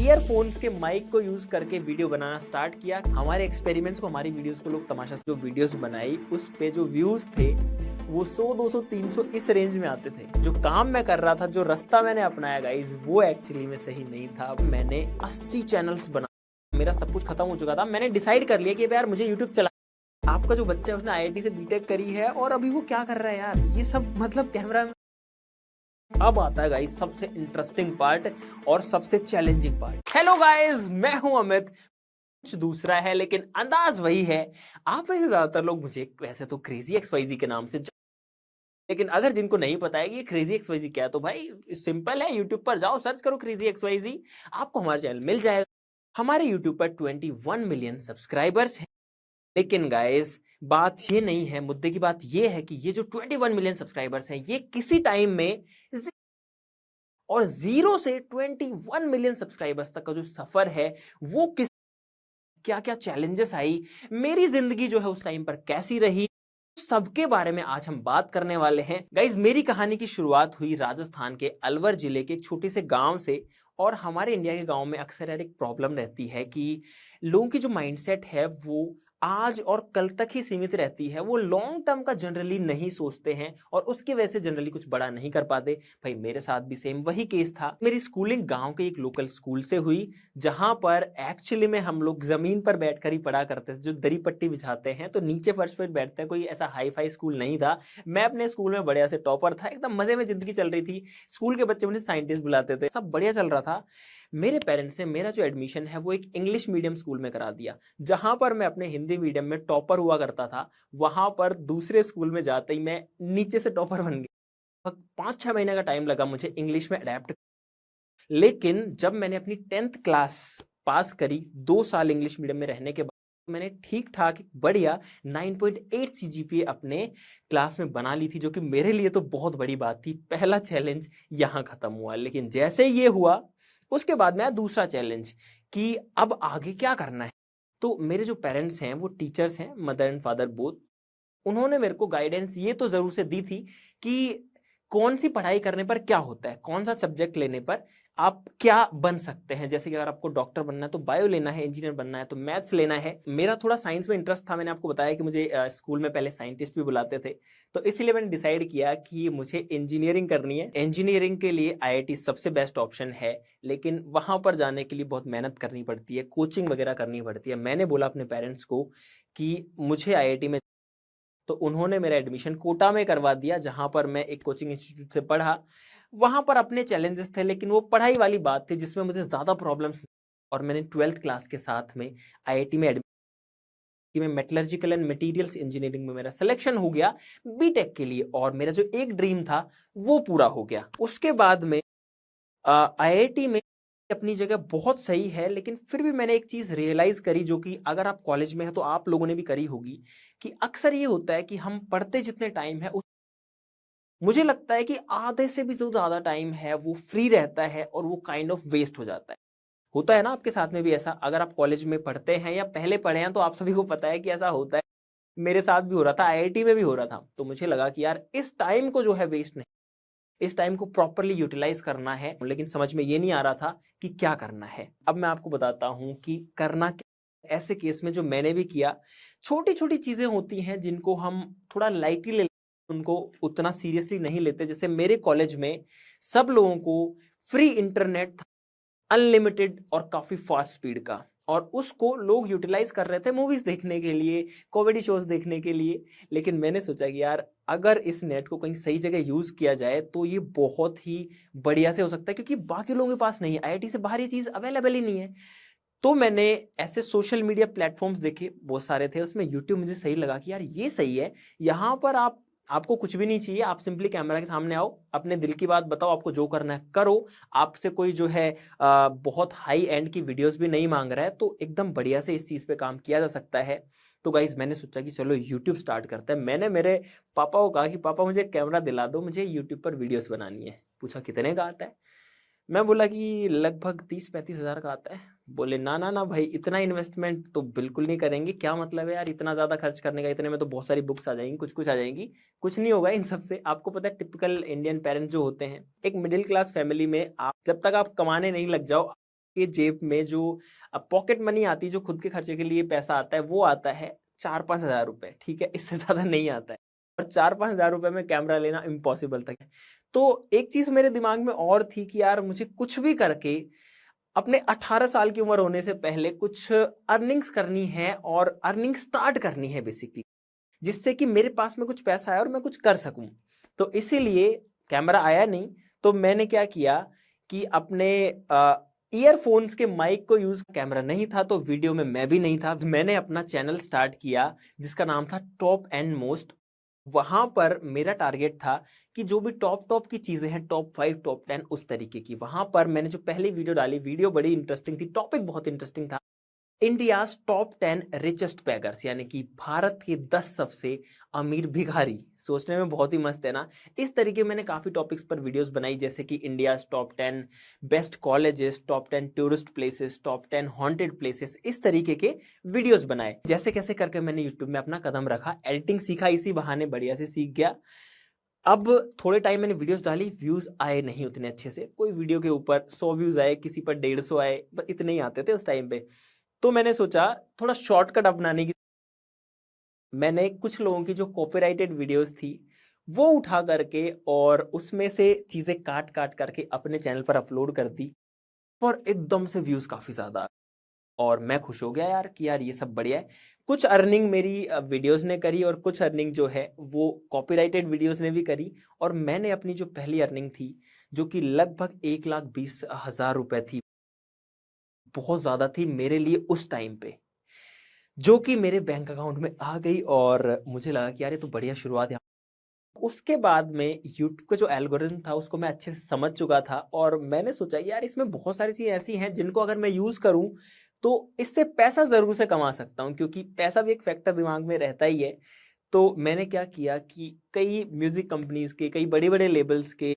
Earphones के mic को use करके वीडियो बनाना स्टार्ट किया। हमारे एक्सपेरिमेंट्स को, हमारी वीडियोस को लोग तमाशा जो वीडियोस बनाई उस पे जो व्यूज थे वो 100, 200, 300 इस रेंज में आते थे। जो काम मैं कर रहा था, जो रास्ता मैंने अपनाया गाइस, वो एक्चुअली में सही नहीं था। मैंने 80 चैनल्स बना, मेरा सब कुछ खत्म हो चुका था। मैंने डिसाइड कर लिया कि यार मुझे यूट्यूब चला। आपका जो बच्चा है उसने आईआईटी से बीटेक करी है और अभी वो क्या कर रहा है यार, ये सब मतलब कैमरा में। अब आता है गाइस सबसे इंटरेस्टिंग पार्ट और सबसे चैलेंजिंग पार्ट। हेलो गाइस, मैं हूं अमित। कुछ दूसरा है लेकिन अंदाज वही है। आप में से ज्यादातर लोग मुझे वैसे तो क्रेजी एक्सवाईजी के नाम से, लेकिन अगर जिनको नहीं पता है कि ये क्रेजी एक्सवाईजी क्या है, तो भाई सिंपल है, यूट्यूब पर जाओ, सर्च करो क्रेजी एक्सवाईजी, आपको हमारा चैनल मिल जाएगा। हमारे यूट्यूब पर 21 मिलियन सब्सक्राइबर्स हैं। लेकिन गाइस बात ये नहीं है, मुद्दे की बात ये है कि ये जो 21 मिलियन सब्सक्राइबर्स हैं, ये किसी टाइम में और 0 से 21 मिलियन सब्सक्राइबर्स तक का जो सफर है वो किस क्या क्या चैलेंजेस आई, मेरी जिंदगी जो है उस टाइम पर कैसी रही, सबके बारे में आज हम बात करने वाले हैं। गाइज मेरी कहानी की शुरुआत हुई राजस्थान के अलवर जिले के एक छोटे से गांव से। और हमारे इंडिया के गांव में अक्सर यार एक प्रॉब्लम रहती है कि लोगों की जो माइंडसेट है वो आज और कल तक ही सीमित रहती है। वो लॉन्ग टर्म का जनरली नहीं सोचते हैं और उसकी वजह से जनरली कुछ बड़ा नहीं कर पाते। भाई मेरे साथ भी सेम वही केस था। मेरी स्कूलिंग गांव के एक लोकल स्कूल से हुई, जहां पर एक्चुअली में हम लोग जमीन पर बैठकर ही पढ़ा करते थे। जो दरी पट्टी बिछाते हैं तो नीचे फर्श पर बैठते हैं, कोई ऐसा हाई फाई स्कूल नहीं था। मैं अपने स्कूल में बढ़िया से टॉपर था, एकदम मजे में जिंदगी चल रही थी। स्कूल के बच्चे मुझे साइंटिस्ट बुलाते थे, सब बढ़िया चल रहा था। मेरे पेरेंट्स ने मेरा जो एडमिशन है वो एक इंग्लिश मीडियम स्कूल में करा दिया। जहां पर मैं अपने हिंदी मीडियम में टॉपर हुआ करता था, वहां पर दूसरे स्कूल में जाते ही मैं नीचे से टॉपर बन गया। 5-6 महीने का टाइम लगा मुझे इंग्लिश में अडेप्ट। लेकिन जब मैंने अपनी 10th क्लास पास करी, 2 साल इंग्लिश मीडियम में रहने के बाद, मैंने ठीक ठाक बढ़िया 9.8 सीजीपीए अपने क्लास में बना ली थी, जो कि मेरे लिए तो बहुत बड़ी बात थी। पहला चैलेंज यहां खत्म हुआ। लेकिन जैसे ये हुआ उसके बाद में दूसरा चैलेंज कि अब आगे क्या करना है। तो मेरे जो पेरेंट्स हैं वो टीचर्स हैं, मदर एंड फादर बोथ। उन्होंने मेरे को गाइडेंस ये तो जरूर से दी थी कि कौन सी पढ़ाई करने पर क्या होता है, कौन सा सब्जेक्ट लेने पर आप क्या बन सकते हैं। जैसे कि अगर आपको डॉक्टर बनना है तो बायो लेना है, इंजीनियर बनना है तो मैथ्स लेना है। मेरा थोड़ा साइंस में इंटरेस्ट था, मैंने आपको बताया कि मुझे स्कूल में पहले साइंटिस्ट भी बुलाते थे। तो इसीलिए मैंने डिसाइड किया कि मुझे इंजीनियरिंग करनी है। इंजीनियरिंग के लिए आईआईटी सबसे बेस्ट ऑप्शन है, लेकिन वहां पर जाने के लिए बहुत मेहनत करनी पड़ती है, कोचिंग वगैरह करनी पड़ती है। मैंने बोला अपने पेरेंट्स को कि मुझे आईआईटी में, तो उन्होंने मेरा एडमिशन कोटा में करवा दिया, जहां पर मैं एक कोचिंग इंस्टीट्यूट से पढ़ा। वहां पर अपने चैलेंजेस थे, लेकिन वो पढ़ाई वाली बात थी जिसमें मुझे ज्यादा प्रॉब्लम्स। और मैंने 12th क्लास के साथ में आईआईटी में एडमिशन में मेटलर्जिकल एंड मटेरियल्स इंजीनियरिंग में मेरा सिलेक्शन हो गया बीटेक के लिए, और मेरा जो एक ड्रीम था वो पूरा हो गया। उसके बाद में आईआईटी में अपनी जगह बहुत सही है, लेकिन फिर भी मैंने एक चीज रियलाइज करी, जो कि अगर आप कॉलेज में है तो आप लोगों ने भी करी होगी, कि अक्सर ये होता है कि हम पढ़ते जितने टाइम है, मुझे लगता है कि आधे से भी जो ज्यादा टाइम है वो फ्री रहता है और वो काइंड ऑफ वेस्ट हो जाता है। होता है ना आपके साथ में भी ऐसा? अगर आप कॉलेज में पढ़ते हैं या पहले पढ़े हैं तो आप सभी को पता है कि ऐसा होता है। मेरे साथ भी हो रहा था, आईआईटी में भी हो रहा था। तो मुझे लगा कि यार इस टाइम को जो है वेस्ट नहीं, इस टाइम को प्रॉपरली यूटिलाइज करना है। लेकिन समझ में ये नहीं आ रहा था कि क्या करना है। अब मैं आपको बताता हूं कि करना क्या। ऐसे केस में जो मैंने भी किया, छोटी छोटी चीजें होती हैं जिनको हम थोड़ा लाइटली ले, उनको उतना सीरियसली नहीं लेते। जैसे मेरे कॉलेज में सब लोगों को फ्री इंटरनेट था, अनलिमिटेड और काफी फास्ट स्पीड का, और उसको लोग यूटिलाइज कर रहे थे मूवीज देखने के लिए, कॉमेडी शोज देखने के लिए। लेकिन मैंने सोचा कि यार अगर इस नेट को कहीं सही जगह यूज किया जाए तो ये बहुत ही बढ़िया से हो सकता है, क्योंकि बाकी लोगों के पास नहीं है, आईआईटी से बाहर ये चीज अवेलेबल ही नहीं है। तो मैंने ऐसे सोशल मीडिया प्लेटफॉर्म्स देखे, बहुत सारे थे, उसमें यूट्यूब मुझे सही लगा कि यार ये सही है। यहाँ पर आपको कुछ भी नहीं चाहिए, आप सिंपली कैमरा के सामने आओ, अपने दिल की बात बताओ, आपको जो करना है करो। आपसे कोई जो है बहुत हाई एंड की वीडियोस भी नहीं मांग रहा है, तो एकदम बढ़िया से इस चीज पे काम किया जा सकता है। तो गाइज मैंने सोचा कि चलो यूट्यूब स्टार्ट करते हैं। मैंने मेरे पापा को कहा कि पापा मुझे कैमरा दिला दो, मुझे यूट्यूब पर वीडियोस बनानी है। पूछा कितने का आता है? मैं बोला कि लगभग 30-35 हजार का आता है। बोले ना ना ना भाई, इतना इन्वेस्टमेंट तो बिल्कुल नहीं करेंगे, क्या मतलब है यार इतना ज्यादा खर्च करने का, इतने में तो बहुत सारी बुक्स आ जाएंगी, कुछ कुछ आ जाएंगी, कुछ नहीं होगा इन सब से। आपको पता है टिपिकल इंडियन पेरेंट्स जो होते हैं, एक मिडिल क्लास फैमिली में आप जब तक आप कमाने नहीं लग जाओ, के जेब में जो पॉकेट मनी आती है, जो खुद के खर्चे के लिए पैसा आता है, वो आता है 4-5 हज़ार रुपए, ठीक है, इससे ज्यादा नहीं आता है। और 4-5 हज़ार रुपए में कैमरा लेना इम्पॉसिबल था। तो एक चीज मेरे दिमाग में और थी कि यार मुझे कुछ भी करके अपने 18 साल की उम्र होने से पहले कुछ अर्निंग्स करनी है और अर्निंग स्टार्ट करनी है बेसिकली, जिससे कि मेरे पास में कुछ पैसा आए और मैं कुछ कर सकूं। तो इसीलिए कैमरा आया नहीं, तो मैंने क्या किया कि अपने ईयरफोन्स के माइक को यूज, कैमरा नहीं था तो वीडियो में मैं भी नहीं था, मैंने अपना चैनल स्टार्ट किया जिसका नाम था टॉप एंड मोस्ट। वहां पर मेरा टारगेट था कि जो भी टॉप टॉप की चीजें हैं, टॉप 5 टॉप 10 उस तरीके की। वहां पर मैंने जो पहली वीडियो डाली, वीडियो बड़ी इंटरेस्टिंग थी, टॉपिक बहुत इंटरेस्टिंग था, इंडियाज टॉप 10 रिचेस्ट बेगर्स, यानी कि भारत के 10 सबसे अमीर भिखारी। सोचने में बहुत ही मस्त है ना। इस तरीके मैंने काफी टॉपिक्स पर वीडियोस बनाई, जैसे कि India's top 10 best colleges, top 10 tourist places, top 10 haunted places, इस तरीके के वीडियोस बनाए। जैसे कैसे करके मैंने यूट्यूब में अपना कदम रखा, एडिटिंग सीखा, इसी बहाने बढ़िया से सीख गया। अब थोड़े टाइम मैंने वीडियोस डाली, व्यूज आए नहीं उतने अच्छे से, कोई वीडियो के ऊपर 100 व्यूज आए, किसी पर 150 आए, बस इतने ही आते थे उस टाइम पे। तो मैंने सोचा थोड़ा शॉर्टकट अपनाने की, मैंने कुछ लोगों की जो कॉपीराइटेड वीडियोस थी वो उठा करके और उसमें से चीजें काट काट करके अपने चैनल पर अपलोड कर दी, और एकदम से व्यूज काफी ज्यादा आ गए। और मैं खुश हो गया यार कि यार ये सब बढ़िया है। कुछ अर्निंग मेरी वीडियोस ने करी और कुछ अर्निंग जो है वो कॉपीराइटेड वीडियोस ने भी करी। और मैंने अपनी जो पहली अर्निंग थी, जो कि लगभग 1,20,000 रुपए थी, बहुत ज्यादा थी मेरे लिए उस टाइम पे, जो कि मेरे बैंक अकाउंट में आ गई। और मुझे लगा कि यार ये तो बढ़िया शुरुआत है। उसके बाद में यूट्यूब का जो एल्गोरिथम था उसको मैं अच्छे से समझ चुका था, और मैंने सोचा यार इसमें बहुत सारी चीजें ऐसी हैं जिनको अगर मैं यूज करूं तो इससे पैसा जरूर से कमा सकता हूं, क्योंकि पैसा भी एक फैक्टर दिमाग में रहता ही है। तो मैंने क्या किया कि कई म्यूजिक कंपनीज के, कई बड़े बड़े लेबल्स के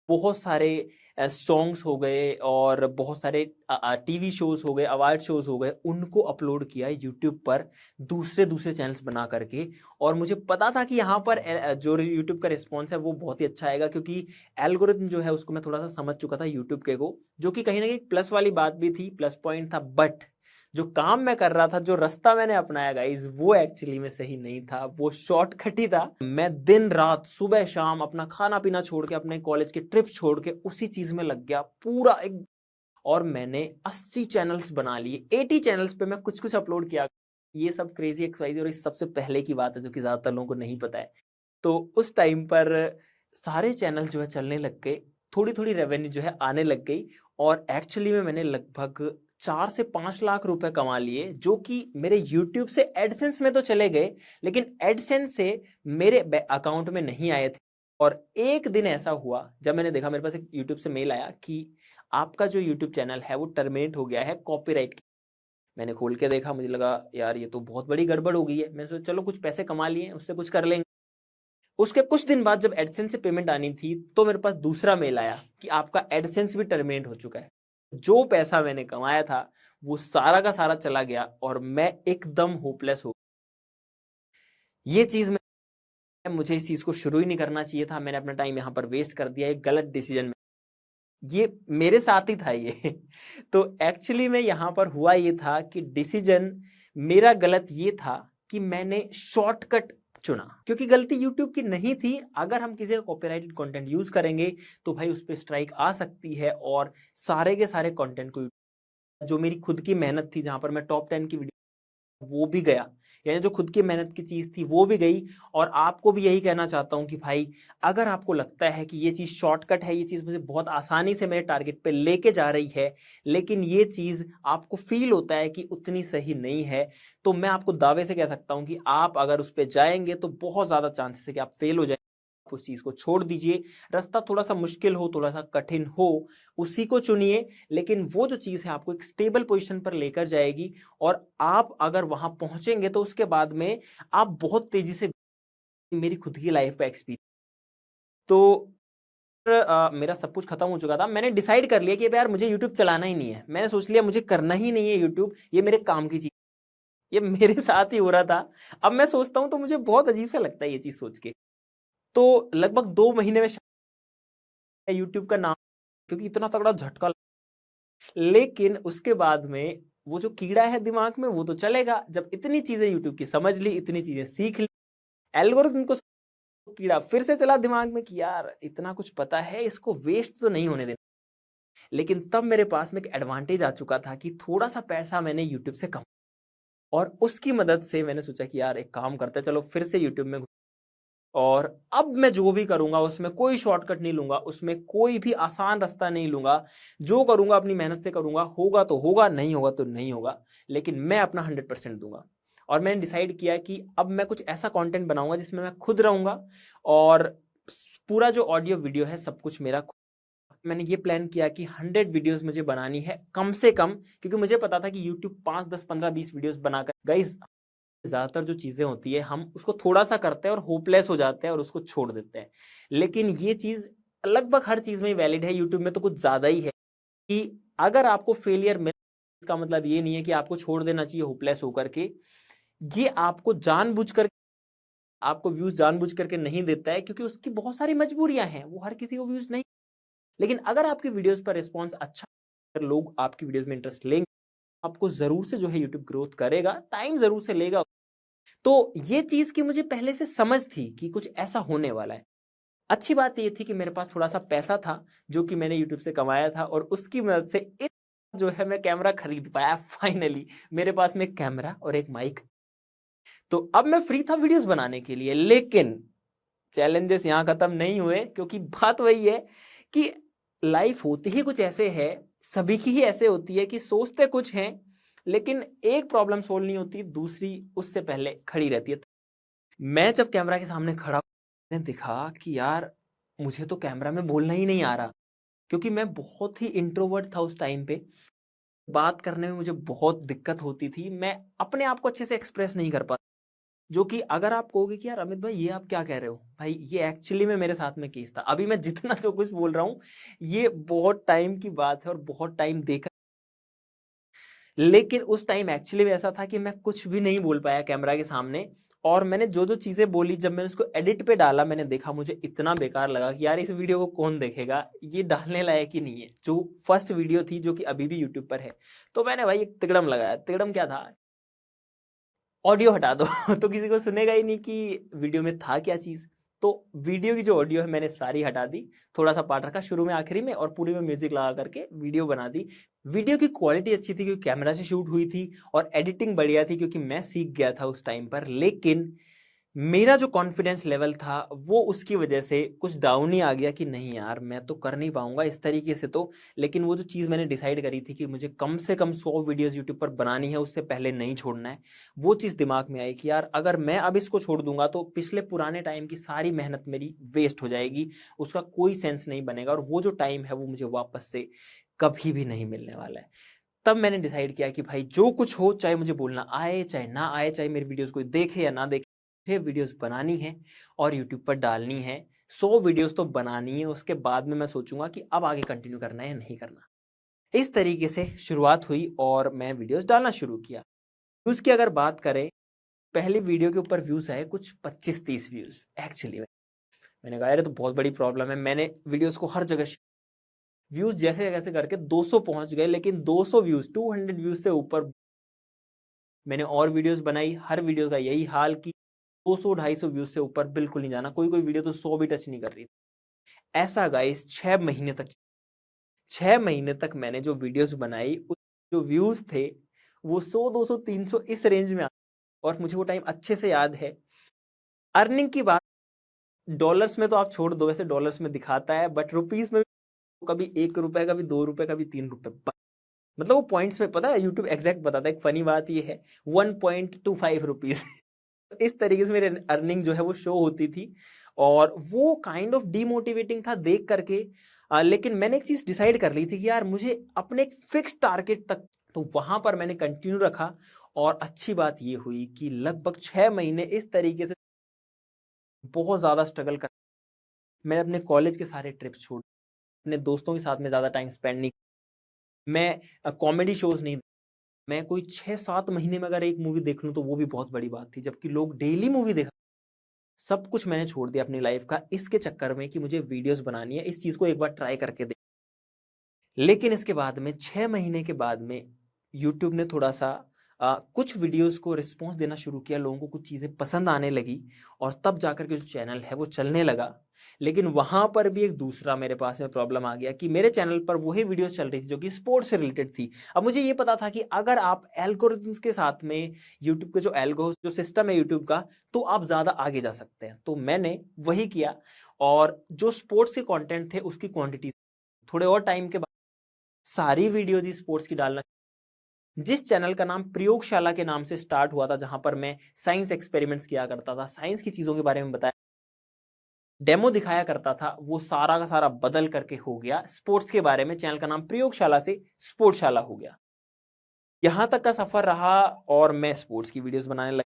बहुत सारे सॉन्ग्स हो गए और बहुत सारे टीवी शोज हो गए, अवार्ड शोज हो गए, उनको अपलोड किया यूट्यूब पर दूसरे दूसरे चैनल्स बना करके। और मुझे पता था कि यहाँ पर जो यूट्यूब का रिस्पॉन्स है वो बहुत ही अच्छा आएगा, क्योंकि एल्गोरिथम जो है उसको मैं थोड़ा सा समझ चुका था यूट्यूब के को, जो कि कहीं ना कहीं प्लस वाली बात भी थी, प्लस पॉइंट था। बट जो काम मैं कर रहा था, जो रास्ता मैंने अपनाया गाइस, वो एक्चुअली में सही नहीं था, वो शॉर्टकट ही था। मैं दिन रात सुबह शाम अपना खाना पीना छोड़ के, अपने कॉलेज के ट्रिप छोड़ के उसी चीज में लग गया पूरा एक। और मैंने 80 चैनल्स बना लिए, 80 चैनल्स पे मैं कुछ कुछ अपलोड किया। ये सब क्रेजी एक्सरसाइज, और इस सबसे पहले की बात है जो कि ज्यादातर लोगों को नहीं पता है। तो उस टाइम पर सारे चैनल जो है चलने लग गए, थोड़ी थोड़ी रेवेन्यू जो है आने लग गई। और एक्चुअली में मैंने लगभग 4 से 5 लाख रुपए कमा लिए, जो कि मेरे YouTube से एडसेंस में तो चले गए, लेकिन एडसेंस से मेरे अकाउंट में नहीं आए थे। और एक दिन ऐसा हुआ जब मैंने देखा, मेरे पास एक YouTube से मेल आया कि आपका जो YouTube चैनल है वो टर्मिनेट हो गया है कॉपीराइट। मैंने खोल के देखा, मुझे लगा यार ये तो बहुत बड़ी गड़बड़ हो गई है। मैंने सोचा चलो कुछ पैसे कमा लिए, उससे कुछ कर लेंगे। उसके कुछ दिन बाद जब एडसेंस से पेमेंट आनी थी, तो मेरे पास दूसरा मेल आया कि आपका एडसेंस भी टर्मिनेट हो चुका है। जो पैसा मैंने कमाया था वो सारा का सारा चला गया, और मैं एकदम होपलेस हो। ये चीज में, मुझे इस चीज को शुरू ही नहीं करना चाहिए था, मैंने अपना टाइम यहाँ पर वेस्ट कर दिया, एक गलत डिसीजन में। ये मेरे साथ ही था ये तो एक्चुअली में यहाँ पर हुआ ये था कि डिसीजन मेरा गलत ये था कि मैंने शॉर्टकट चुना, क्योंकि गलती YouTube की नहीं थी। अगर हम किसी का कॉपीराइटेड कंटेंट यूज करेंगे तो भाई उस पर स्ट्राइक आ सकती है, और सारे के सारे कंटेंट को, जो मेरी खुद की मेहनत थी, जहां पर मैं टॉप 10 की वीडियो, वो भी गया। यानी जो खुद की मेहनत की चीज थी वो भी गई। और आपको भी यही कहना चाहता हूं कि भाई अगर आपको लगता है कि ये चीज शॉर्टकट है, ये चीज मुझे बहुत आसानी से मेरे टारगेट पे लेके जा रही है, लेकिन ये चीज आपको फील होता है कि उतनी सही नहीं है, तो मैं आपको दावे से कह सकता हूं कि आप अगर उस पर जाएंगे तो बहुत ज्यादा चांसेस है कि आप फेल हो जाएंगे। उस चीज को छोड़ दीजिए। रास्ता थोड़ा सा मुश्किल हो, थोड़ा सा कठिन हो, उसी को चुनिए, लेकिन वो जो चीज है आपको एक स्टेबल पोजीशन पर लेकर जाएगी। और आप अगर वहां पहुंचेंगे तो उसके बाद में आप बहुत तेजी से, मेरी खुद की लाइफ का एक्सपीरियंस। तो मेरा सब कुछ खत्म हो चुका था, मैंने डिसाइड कर लिया कि यार मुझे यूट्यूब चलाना ही नहीं है। मैंने सोच लिया मुझे करना ही नहीं है यूट्यूब, ये मेरे काम की चीज, ये मेरे साथ ही हो रहा था। अब मैं सोचता हूँ तो मुझे बहुत अजीब सा लगता है ये चीज सोच के। तो लगभग 2 महीने में यूट्यूब का नाम, क्योंकि इतना तगड़ा झटका लेकिन उसके बाद में वो जो कीड़ा है दिमाग में वो तो चलेगा। जब इतनी चीजें यूट्यूब की समझ ली, इतनी चीजें सीख ली, एल्गोरिथम को कीड़ा फिर से चला दिमाग में कि यार इतना कुछ पता है, इसको वेस्ट तो नहीं होने देना। लेकिन तब मेरे पास में एक एडवांटेज आ चुका था कि थोड़ा सा पैसा मैंने यूट्यूब से कमा, और उसकी मदद से मैंने सोचा कि यार एक काम करते हैं, चलो फिर से यूट्यूब में, और अब मैं जो भी करूंगा उसमें कोई शॉर्टकट नहीं लूंगा, उसमें कोई भी आसान रास्ता नहीं लूंगा। जो करूंगा अपनी मेहनत से करूंगा, होगा तो होगा, नहीं होगा तो नहीं होगा, लेकिन मैं अपना 100% दूंगा। और मैंने डिसाइड किया कि अब मैं कुछ ऐसा कंटेंट बनाऊंगा जिसमें मैं खुद रहूंगा, और पूरा जो ऑडियो वीडियो है सब कुछ मेरा मैंने ये प्लान किया कि 100 वीडियोस मुझे बनानी है कम से कम, क्योंकि मुझे पता था कि यूट्यूब 5 10 15 20 वीडियोस बनाकर, गाइस ज्यादातर जो चीजें होती है हम उसको थोड़ा सा करते हैं और होपलेस हो जाते हैं और उसको छोड़ देते हैं। लेकिन ये चीज लगभग हर चीज में वैलिड है, यूट्यूब में तो कुछ ज्यादा ही है कि अगर आपको फेलियर मिले, इसका मतलब ये नहीं है कि आपको छोड़ देना चाहिए होपलेस होकर के। ये आपको जानबूझकर, आपको व्यूज जानबूझ करके नहीं देता है, क्योंकि उसकी बहुत सारी मजबूरियां हैं, वो हर किसी को व्यूज नहीं। लेकिन अगर आपकी वीडियोस पर रिस्पॉन्स अच्छा, अगर लोग आपकी वीडियोस में इंटरेस्ट लेंगे, आपको जरूर से जो है यूट्यूब ग्रोथ करेगा, टाइम जरूर से लेगा। तो ये चीज की मुझे पहले से समझ थी कि कुछ ऐसा होने वाला है। अच्छी बात ये थी कि मेरे पास थोड़ा सा पैसा था जो कि मैंने यूट्यूब से कमाया था, और उसकी मदद से इस जो है मैं कैमरा खरीद पाया फाइनली। मेरे पास में एक कैमरा और एक माइक, तो अब मैं फ्री था वीडियोस बनाने के लिए। लेकिन चैलेंजेस यहाँ खत्म नहीं हुए, क्योंकि बात वही है कि लाइफ होती ही कुछ ऐसे है, सभी की ही ऐसे होती है कि सोचते कुछ हैं, लेकिन एक प्रॉब्लम सोल्व नहीं होती, दूसरी उससे पहले खड़ी रहती है। मैं जब कैमरा के सामने खड़ा, मैंने देखा कि यार मुझे तो कैमरा में बोलना ही नहीं आ रहा, क्योंकि मैं बहुत ही इंट्रोवर्ट था उस टाइम पे। बात करने में मुझे बहुत दिक्कत होती थी, मैं अपने आप को अच्छे से एक्सप्रेस नहीं कर पाता। जो कि अगर आप कहोगे कि यार अमित भाई ये आप क्या कह रहे हो, भाई ये एक्चुअली में मेरे साथ में केस था। अभी मैं जितना जो कुछ बोल रहा हूँ ये बहुत टाइम की बात है और बहुत टाइम देखा, लेकिन उस टाइम एक्चुअली में ऐसा था कि मैं कुछ भी नहीं बोल पाया कैमरा के सामने। और मैंने जो जो चीजें बोली, जब मैंने उसको एडिट पे डाला, मैंने देखा मुझे इतना बेकार लगा कि यार इस वीडियो को कौन देखेगा, ये डालने लायक ही नहीं है। जो फर्स्ट वीडियो थी जो कि अभी भी यूट्यूब पर है, तो मैंने भाई एक तिकड़म लगाया। तिकड़म क्या था, ऑडियो हटा दो तो किसी को सुनेगा ही नहीं कि वीडियो में था क्या चीज। तो वीडियो की जो ऑडियो है मैंने सारी हटा दी, थोड़ा सा पार्ट रखा शुरू में आखिरी में, और पूरी में म्यूजिक लगा करके वीडियो बना दी। वीडियो की क्वालिटी अच्छी थी क्योंकि कैमरा से शूट हुई थी, और एडिटिंग बढ़िया थी क्योंकि मैं सीख गया था उस टाइम पर। लेकिन मेरा जो कॉन्फिडेंस लेवल था वो उसकी वजह से कुछ डाउन ही आ गया कि नहीं यार मैं तो कर नहीं पाऊंगा इस तरीके से तो। लेकिन वो जो चीज़ मैंने डिसाइड करी थी कि मुझे कम से कम 100 वीडियोस यूट्यूब पर बनानी है, उससे पहले नहीं छोड़ना है, वो चीज़ दिमाग में आई कि यार अगर मैं अब इसको छोड़ दूंगा तो पिछले पुराने टाइम की सारी मेहनत मेरी वेस्ट हो जाएगी, उसका कोई सेंस नहीं बनेगा, और वो जो टाइम है वो मुझे वापस से कभी भी नहीं मिलने वाला है। तब मैंने डिसाइड किया कि भाई जो कुछ हो, चाहे मुझे बोलना आए चाहे ना आए, चाहे मेरी वीडियोस कोई देखे या ना देखे, मुझे वीडियोस बनानी है और यूट्यूब पर डालनी है। 100 वीडियोस तो बनानी है, उसके बाद में मैं सोचूंगा कि अब आगे कंटिन्यू करना है या नहीं करना। इस तरीके से शुरुआत हुई और मैं वीडियोस डालना शुरू किया। व्यूज की अगर बात करें, पहली वीडियो के ऊपर व्यूज आए कुछ 25-30 व्यूज। एक्चुअली मैंने कहा यार ये तो बहुत बड़ी प्रॉब्लम है। मैंने वीडियोस को हर जगह, व्यूज जैसे जैसे करके 200 पहुंच गए, लेकिन 200 व्यूज, 200 व्यूज से ऊपर मैंने और वीडियोस बनाई। हर वीडियो का यही हाल कि 200-250 व्यूज से ऊपर बिल्कुल नहीं जाना, कोई कोई वीडियो तो 100 भी टच नहीं कर रही। ऐसा गाइस 6 महीने तक, 6 महीने तक मैंने जो वीडियोस बनाई, उस जो व्यूज थे वो 100 200 300 इस रेंज में और मुझे वो टाइम अच्छे से याद है। अर्निंग की बात डॉलर्स में तो आप छोड़ दो, वैसे डॉलर्स में दिखाता है, बट रुपीस में कभी 1 रुपए, कभी 2 रुपए, कभी 3 रुपए, मतलब वो पॉइंट्स में, पता है यूट्यूब एग्जैक्ट बताता है। एक फनी बात ये है 1.25 रुपीज इस तरीके से मेरी अर्निंग जो है वो शो होती थी, और वो काइंड ऑफ डीमोटिवेटिंग था देख करके। लेकिन मैंने एक चीज डिसाइड कर ली थी कि यार मुझे अपने एक फिक्स टारगेट तक, तो वहां पर मैंने कंटिन्यू रखा। और अच्छी बात ये हुई कि लगभग 6 महीने इस तरीके से बहुत ज्यादा स्ट्रगल कर, मैंने अपने कॉलेज के सारे ट्रिप्स छोड़, अपने दोस्तों के साथ में ज्यादा टाइम स्पेंड नहीं, मैं कॉमेडी शोज नहीं, मैं कोई 6-7 महीने में अगर एक मूवी देख लूं तो वो भी बहुत बड़ी बात थी, जबकि लोग डेली मूवी देखा। सब कुछ मैंने छोड़ दिया अपनी लाइफ का इसके चक्कर में कि मुझे वीडियोस बनानी है, इस चीज को एक बार ट्राई करके देख। लेकिन इसके बाद में 6 महीने के बाद में यूट्यूब ने थोड़ा सा कुछ वीडियोस को रिस्पॉन्स देना शुरू किया, लोगों को कुछ चीज़ें पसंद आने लगी और तब जाकर के जो चैनल है वो चलने लगा। लेकिन वहाँ पर भी एक दूसरा मेरे पास में प्रॉब्लम आ गया कि मेरे चैनल पर वही वीडियोस चल रही थी जो कि स्पोर्ट्स से रिलेटेड थी। अब मुझे ये पता था कि अगर आप एल्गोरिथम्स के साथ में यूट्यूब के जो सिस्टम है यूट्यूब का, तो आप ज़्यादा आगे जा सकते हैं। तो मैंने वही किया और जो स्पोर्ट्स के कंटेंट थे उसकी क्वांटिटी थोड़े और टाइम के बाद सारी वीडियो जी स्पोर्ट्स की डालना। जिस चैनल का नाम प्रयोगशाला के नाम से स्टार्ट हुआ था, जहां पर मैं साइंस एक्सपेरिमेंट्स किया करता था, साइंस की चीजों के बारे में बताया, डेमो दिखाया करता था, वो सारा का सारा बदल करके हो गया स्पोर्ट्स के बारे में। चैनल का नाम प्रयोगशाला से स्पोर्ट्सशाला हो गया। यहां तक का सफर रहा और मैं स्पोर्ट्स की वीडियोस बनाने लगा।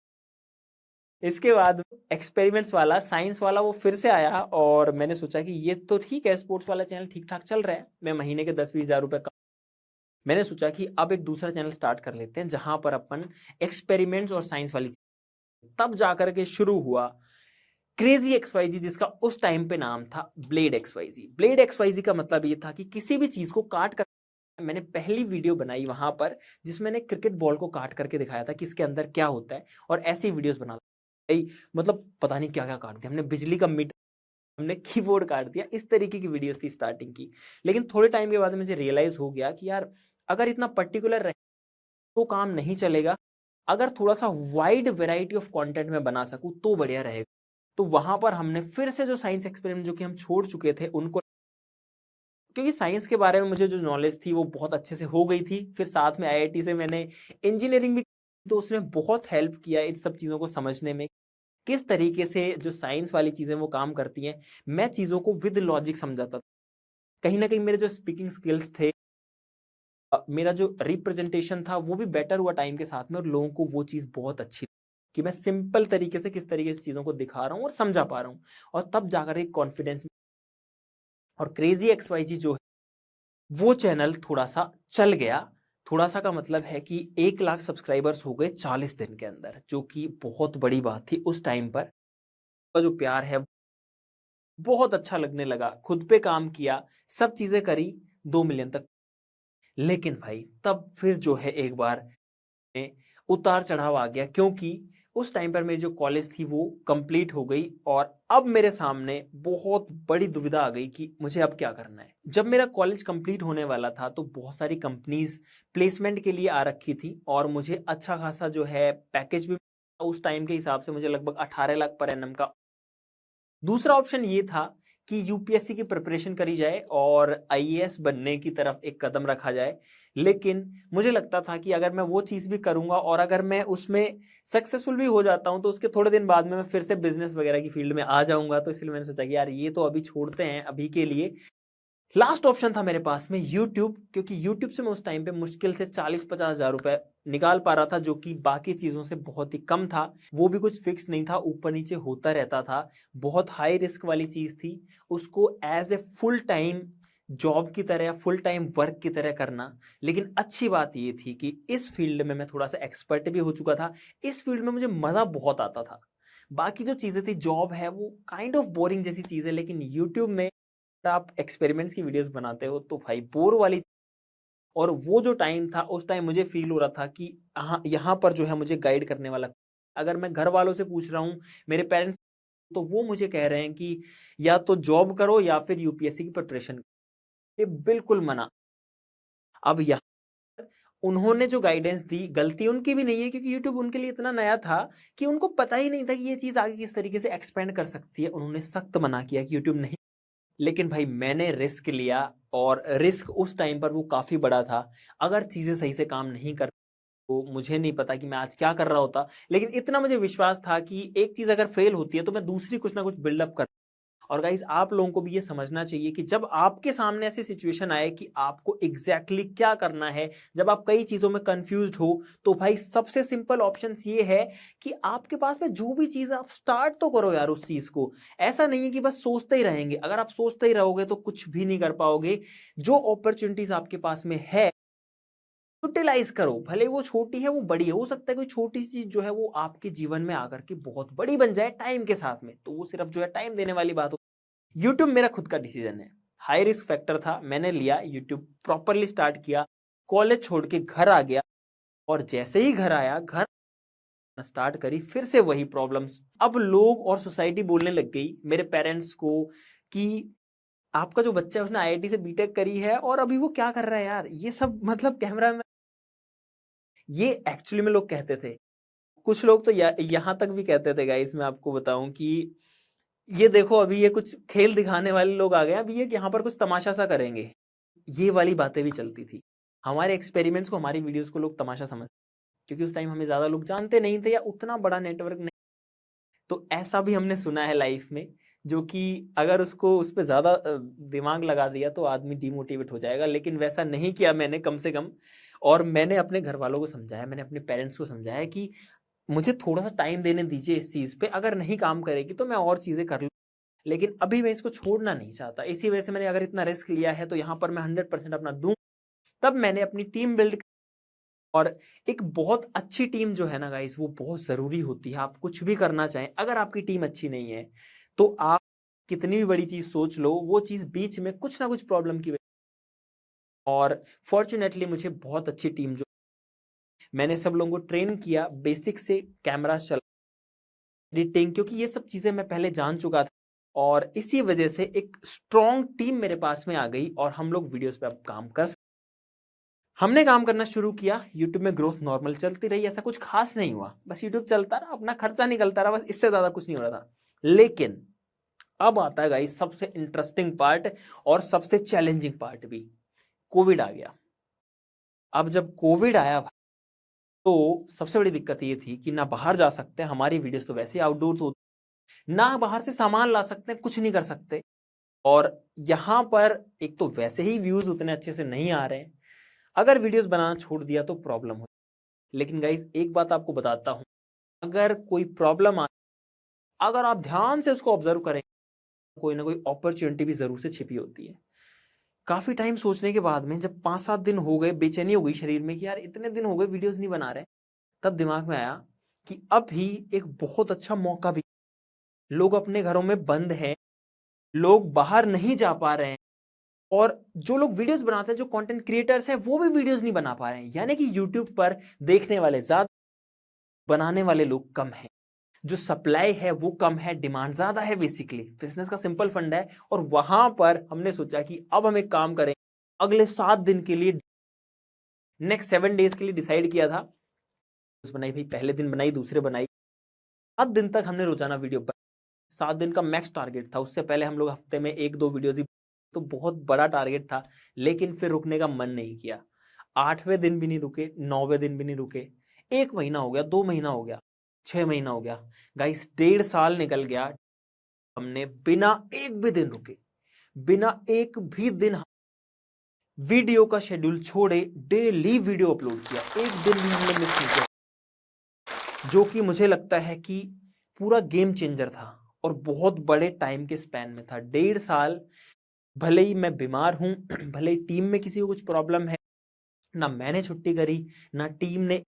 इसके बाद एक्सपेरिमेंट्स वाला, साइंस वाला वो फिर से आया और मैंने सोचा कि ये तो ठीक है, स्पोर्ट्स वाला चैनल ठीक ठाक चल रहा है, मैं महीने के 10-20 हज़ार रुपए का। मैंने सोचा कि अब एक दूसरा चैनल स्टार्ट कर लेते हैं जहां पर अपन एक्सपेरिमेंट्स और साइंस वाली। तब जाकर के शुरू हुआ क्रेजी XYZ, जिसका उस टाइम पे नाम था ब्लेड XYZ। ब्लेड XYZ का मतलब ये था कि किसी भी चीज को काट कर, मैंने पहली वीडियो बनाई वहां पर जिसमें मैंने क्रिकेट बॉल को काट करके दिखाया था कि इसके अंदर क्या होता है, और ऐसी वीडियोस बना मतलब पता नहीं क्या क्या काट दिया हमने, बिजली का मीटर, हमने कीबोर्ड काट दिया, इस तरीके की वीडियोस थी स्टार्टिंग की। लेकिन थोड़े टाइम के बाद मुझे रियलाइज हो गया कि यार अगर इतना पर्टिकुलर रहे तो काम नहीं चलेगा, अगर थोड़ा सा वाइड वैरायटी ऑफ कंटेंट में बना सकूं तो बढ़िया रहेगा। तो वहां पर हमने फिर से जो साइंस एक्सपेरिमेंट जो कि हम छोड़ चुके थे उनको, क्योंकि साइंस के बारे में मुझे जो नॉलेज थी वो बहुत अच्छे से हो गई थी, फिर साथ में IIT से मैंने इंजीनियरिंग भी, तो उसने बहुत हेल्प किया इन सब चीज़ों को समझने में, किस तरीके से जो साइंस वाली चीज़ें वो काम करती हैं। मैं चीज़ों को विद लॉजिक समझाता था। कहीं ना कहीं मेरे जो स्पीकिंग स्किल्स थे, मेरा जो रिप्रेजेंटेशन था वो भी बेटर हुआ टाइम के साथ में, और लोगों को वो चीज़ बहुत अच्छी कि मैं सिंपल तरीके से किस तरीके से चीज़ों को दिखा रहा हूँ और समझा पा रहा हूँ, और तब जाकर एक कॉन्फिडेंस। और क्रेजी XYZ जो है वो चैनल थोड़ा सा चल गया। थोड़ा सा का मतलब है कि 1 लाख सब्सक्राइबर्स हो गए 40 दिन के अंदर, जो कि बहुत बड़ी बात थी उस टाइम पर। का जो प्यार है बहुत अच्छा लगने लगा, खुद पे काम किया, सब चीजें करी, 2 मिलियन तक। लेकिन भाई तब फिर जो है एक बार में उतार चढ़ाव आ गया, क्योंकि उस टाइम पर मेरी जो कॉलेज थी वो कंप्लीट हो गई और अब मेरे सामने बहुत बड़ी दुविधा आ गई कि मुझे अब क्या करना है। जब मेरा कॉलेज कंप्लीट होने वाला था तो बहुत सारी कंपनीज प्लेसमेंट के लिए आ रखी थी और मुझे अच्छा खासा जो है पैकेज भी, उस टाइम के हिसाब से मुझे लगभग 18 लाख पर एनम का। दूसरा ऑप्शन ये था कि यूपीएससी की प्रिपरेशन करी जाए और IAS बनने की तरफ एक कदम रखा जाए। लेकिन मुझे लगता था कि अगर मैं वो चीज़ भी करूंगा और अगर मैं उसमें सक्सेसफुल भी हो जाता हूं तो उसके थोड़े दिन बाद में मैं फिर से बिजनेस वगैरह की फील्ड में आ जाऊंगा। तो इसलिए मैंने सोचा कि यार ये तो अभी छोड़ते हैं अभी के लिए। लास्ट ऑप्शन था मेरे पास में यूट्यूब, क्योंकि यूट्यूब से मैं उस टाइम पे मुश्किल से 40-50 हज़ार रुपए निकाल पा रहा था, जो कि बाकी चीज़ों से बहुत ही कम था। वो भी कुछ फिक्स नहीं था, ऊपर नीचे होता रहता था, बहुत हाई रिस्क वाली चीज़ थी। उसको as a full time job की तरह या फुल टाइम वर्क की तरह करना। लेकिन अच्छी बात ये थी कि इस फील्ड में मैं थोड़ा सा एक्सपर्ट भी हो चुका था, इस फील्ड में मुझे मज़ा बहुत आता था। बाकी जो चीज़ें थी, जॉब है वो काइंड ऑफ बोरिंग जैसी चीज़ है, लेकिन यूट्यूब में आप एक्सपेरिमेंट्स की वीडियोस बनाते हो तो भाई बोर वाली। और वो जो टाइम था उस टाइम मुझे फील हो रहा था कि हाँ यहाँ पर जो है मुझे गाइड करने वाला। अगर मैं घर वालों से पूछ रहा हूँ, मेरे पेरेंट्स, तो वो मुझे कह रहे हैं कि या तो जॉब करो या फिर यूपीएससी की प्रिपरेशन। ये बिल्कुल मना। अब यहाँ उन्होंने जो गाइडेंस दी, गलती उनकी भी नहीं है, क्योंकि यूट्यूब उनके लिए इतना नया था कि उनको पता ही नहीं था कि ये चीज आगे किस तरीके से एक्सपेंड कर सकती है। उन्होंने सख्त मना किया कि यूट्यूब नहीं। लेकिन भाई मैंने रिस्क लिया, और रिस्क उस टाइम पर वो काफी बड़ा था। अगर चीजें सही से काम नहीं कर, तो मुझे नहीं पता कि मैं आज क्या कर रहा होता। लेकिन इतना मुझे विश्वास था कि एक चीज अगर फेल होती है तो मैं दूसरी कुछ ना कुछ बिल्डअप कर। और गाइज आप लोगों को भी ये समझना चाहिए कि जब आपके सामने ऐसी सिचुएशन आए कि आपको एग्जैक्टली क्या करना है, जब आप कई चीजों में कंफ्यूज्ड हो, तो भाई सबसे सिंपल ऑप्शन ये है कि आपके पास में जो भी चीज है आप स्टार्ट तो करो यार उस चीज को। ऐसा नहीं है कि बस सोचते ही रहेंगे, अगर आप सोचते ही रहोगे तो कुछ भी नहीं कर पाओगे। जो अपॉर्चुनिटीज आपके पास में है यूटिलाइज करो, भले वो छोटी है वो बड़ी है, हो सकता है कोई छोटी सी चीज जो है वो आपके जीवन में आकर के बहुत बड़ी बन जाए टाइम के साथ में, तो वो सिर्फ जो है टाइम देने वाली बात हो। यूट्यूब मेरा खुद का डिसीजन है, हाई रिस्क फैक्टर था, मैंने लिया, यूट्यूब प्रॉपरली स्टार्ट किया, कॉलेज छोड़ के घर आ गया और जैसे ही घर आया, घर स्टार्ट करी, फिर से वही प्रॉब्लम्स। अब लोग और सोसाइटी बोलने लग गई मेरे पेरेंट्स को कि आपका जो बच्चा है उसने आईआईटी से बीटेक करी है और अभी वो क्या कर रहा है यार, ये सब मतलब कैमरा में। ये एक्चुअली में लोग कहते थे। कुछ लोग तो यहाँ तक भी कहते थे गाइस, मैं आपको बताऊं कि ये देखो अभी ये कुछ खेल दिखाने वाले लोग आ गए हैं, अभी ये यहाँ पर कुछ तमाशा सा करेंगे। ये वाली बातें भी चलती थी। हमारे एक्सपेरिमेंट्स को, हमारी वीडियोस को लोग तमाशा समझते, क्योंकि उस टाइम हमें ज्यादा लोग जानते नहीं थे या उतना बड़ा नेटवर्क नहीं। तो ऐसा भी हमने सुना है लाइफ में, जो कि अगर उसको उस पर ज्यादा दिमाग लगा दिया तो आदमी डिमोटिवेट हो जाएगा, लेकिन वैसा नहीं किया मैंने कम से कम। और मैंने अपने घर वालों को समझाया, मैंने अपने पेरेंट्स को समझाया कि मुझे थोड़ा सा टाइम देने दीजिए इस चीज पे, अगर नहीं काम करेगी तो मैं और चीजें कर लूँ, लेकिन अभी मैं इसको छोड़ना नहीं चाहता। इसी वजह से मैंने अगर इतना रिस्क लिया है तो यहाँ पर मैं 100% अपना दूं। तब मैंने अपनी टीम बिल्ड, और एक बहुत अच्छी टीम जो है ना गाइस, वो बहुत जरूरी होती है। आप कुछ भी करना चाहें, अगर आपकी टीम अच्छी नहीं है तो आप कितनी भी बड़ी चीज सोच लो, वो चीज बीच में कुछ ना कुछ प्रॉब्लम की वजह। और फॉर्चुनेटली मुझे बहुत अच्छी टीम, जो मैंने सब लोगों को ट्रेन किया बेसिक से, कैमरा चला, एडिटिंग, क्योंकि ये सब चीजें मैं पहले जान चुका था। और इसी वजह से एक स्ट्रॉन्ग टीम मेरे पास में आ गई और हम लोग वीडियोस पे अब काम कर सकते। हमने काम करना शुरू किया, यूट्यूब में ग्रोथ नॉर्मल चलती रही, ऐसा कुछ खास नहीं हुआ, बस यूट्यूब चलता रहा, अपना खर्चा निकलता रहा, बस इससे ज्यादा कुछ नहीं हो रहा था। लेकिन अब आता है गाइस सबसे इंटरेस्टिंग पार्ट और सबसे चैलेंजिंग पार्ट भी। कोविड आ गया। अब जब कोविड आया तो सबसे बड़ी दिक्कत ये थी कि ना बाहर जा सकते, हमारी वीडियोस तो वैसे ही आउटडोर तो, ना बाहर से सामान ला सकते, कुछ नहीं कर सकते। और यहां पर एक तो वैसे ही व्यूज उतने अच्छे से नहीं आ रहे हैं, अगर वीडियोस बनाना छोड़ दिया तो प्रॉब्लम हो। लेकिन गाइस एक बात आपको बताता हूं, अगर कोई प्रॉब्लम आ, अगर आप ध्यान से उसको ऑब्जर्व करें, कोई ना कोई अपॉर्चुनिटी भी जरूर से छिपी होती है। काफी टाइम सोचने के बाद में, जब 5-7 दिन हो गए, बेचैनी हो गई शरीर में कि यार इतने दिन हो गए वीडियोस नहीं बना रहे, तब दिमाग में आया कि अभी एक बहुत अच्छा मौका भी, लोग अपने घरों में बंद हैं, लोग बाहर नहीं जा पा रहे हैं, और जो लोग वीडियोस बनाते हैं, जो कंटेंट क्रिएटर्स हैं, वो भी वीडियोस नहीं बना पा रहे हैं। यानी कि यूट्यूब पर देखने वाले ज्यादा, बनाने वाले लोग कम हैं, जो सप्लाई है वो कम है, डिमांड ज्यादा है। बेसिकली बिजनेस का सिंपल फंड है। और वहां पर हमने सोचा कि अब हम एक काम करें, अगले 7 दिन के लिए, नेक्स्ट 7 डेज के लिए डिसाइड किया था। बनाई भाई, पहले दिन बनाई, दूसरे बनाई, 7 दिन तक हमने रोजाना वीडियो बनाई। 7 दिन का मैक्स टारगेट था, उससे पहले हम लोग हफ्ते में 1-2 वीडियोज ही, तो बहुत बड़ा टारगेट था। लेकिन फिर रुकने का मन नहीं किया। 8वें दिन भी नहीं रुके, 9वें दिन भी नहीं रुके। 1 महीना हो गया, 2 महीना हो गया, 6 महीना हो गया गाइस, 1.5 साल निकल गया। हमने बिना एक भी दिन रुके, बिना एक भी दिन वीडियो का शेड्यूल छोड़े, डेली वीडियो अपलोड किया, एक दिन भी हमने मिस नहीं किया, जो कि मुझे लगता है कि पूरा गेम चेंजर था और बहुत बड़े टाइम के स्पैन में था। 1.5 साल, भले ही मैं बीमार हूं, भले ही टीम में किसी को कुछ प्रॉब्लम है, ना मैंने छुट्टी करी, ना टीम ने,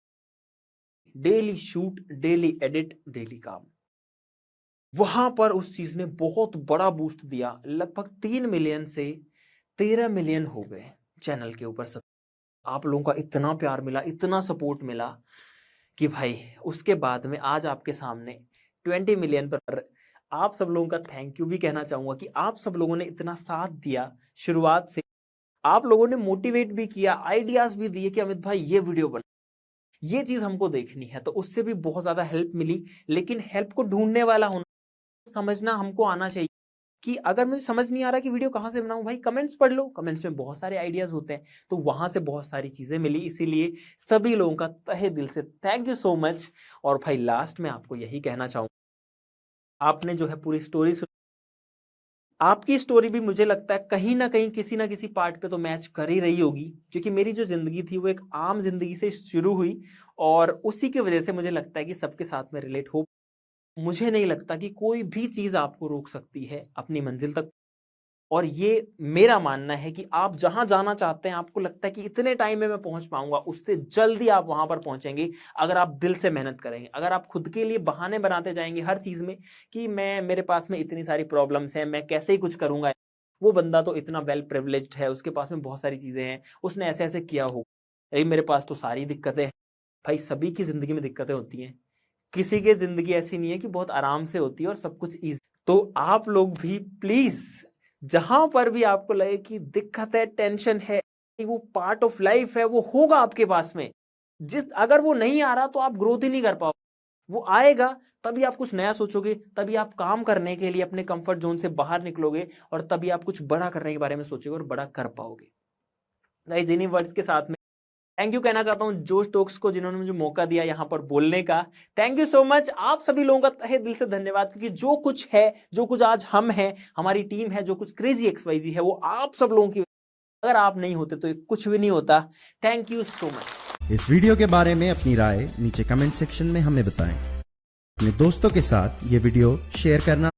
daily shoot, daily edit, daily काम। वहां पर उस चीज ने बहुत बड़ा बूस्ट दिया। लगभग 3 मिलियन से 13 मिलियन हो गए चैनल के ऊपर। सब आप लोगों का इतना प्यार मिला, इतना सपोर्ट मिला कि भाई उसके बाद में आज आपके सामने 20 मिलियन पर। आप सब लोगों का थैंक यू भी कहना चाहूंगा कि आप सब लोगों ने इतना साथ दिया शुरुआत से। आप लोगों ने मोटिवेट भी किया, आइडियाज भी दिए कि अमित भाई ये वीडियो बना, ये चीज हमको देखनी है, तो उससे भी बहुत ज्यादा हेल्प मिली। लेकिन हेल्प को ढूंढने वाला होना, समझना हमको आना चाहिए कि अगर मुझे समझ नहीं आ रहा कि वीडियो कहां से बनाऊं, भाई कमेंट्स पढ़ लो, कमेंट्स में बहुत सारे आइडियाज होते हैं, तो वहां से बहुत सारी चीजें मिली। इसीलिए सभी लोगों का तहे दिल से थैंक यू सो मच। और भाई लास्ट में आपको यही कहना चाहूंगा, आपने जो है पूरी स्टोरी सुनी, आपकी स्टोरी भी मुझे लगता है कहीं ना कहीं किसी ना किसी पार्ट पे तो मैच कर ही रही होगी, क्योंकि मेरी जो जिंदगी थी वो एक आम जिंदगी से शुरू हुई, और उसी की वजह से मुझे लगता है कि सबके साथ में रिलेट हो। मुझे नहीं लगता कि कोई भी चीज आपको रोक सकती है अपनी मंजिल तक। और ये मेरा मानना है कि आप जहां जाना चाहते हैं, आपको लगता है कि इतने टाइम में मैं पहुंच पाऊंगा, उससे जल्दी आप वहां पर पहुंचेंगे अगर आप दिल से मेहनत करेंगे। अगर आप खुद के लिए बहाने बनाते जाएंगे हर चीज में कि मैं, मेरे पास में इतनी सारी प्रॉब्लम्स हैं, मैं कैसे ही कुछ करूंगा, वो बंदा तो इतना वेल प्रिविलेज्ड है, उसके पास में बहुत सारी चीजें हैं, उसने ऐसे ऐसे किया हो, अरे मेरे पास तो सारी दिक्कतें हैं। भाई सभी की जिंदगी में दिक्कतें होती हैं, किसी की जिंदगी ऐसी नहीं है कि बहुत आराम से होती है और सब कुछ इजी। तो आप लोग भी प्लीज, जहां पर भी आपको लगे कि दिक्कत है, टेंशन है, वो पार्ट ऑफ लाइफ है, वो होगा आपके पास में। अगर वो नहीं आ रहा तो आप ग्रोथ ही नहीं कर पाओगे। वो आएगा तभी आप कुछ नया सोचोगे, तभी आप काम करने के लिए अपने कंफर्ट जोन से बाहर निकलोगे, और तभी आप कुछ बड़ा करने के बारे में सोचोगे और बड़ा कर पाओगे। गाइस, इन्हीं वर्ड्स के साथ में थैंक यू कहना चाहता हूं जोश टॉक्स को, जिन्होंने मुझे मौका दिया यहां पर बोलने का। Thank you so much. आप सभी लोगों का तहे दिल से धन्यवाद, क्योंकि जो कुछ है, जो कुछ आज हम हैं, हमारी टीम है, जो कुछ क्रेजी एक्सवाइजी है, वो आप सब लोगों की, अगर आप नहीं होते तो ये कुछ भी नहीं होता। Thank you so much. इस वीडियो के बारे में अपनी राय नीचे कमेंट सेक्शन में हमें बताएं। अपने दोस्तों के साथ ये वीडियो शेयर करना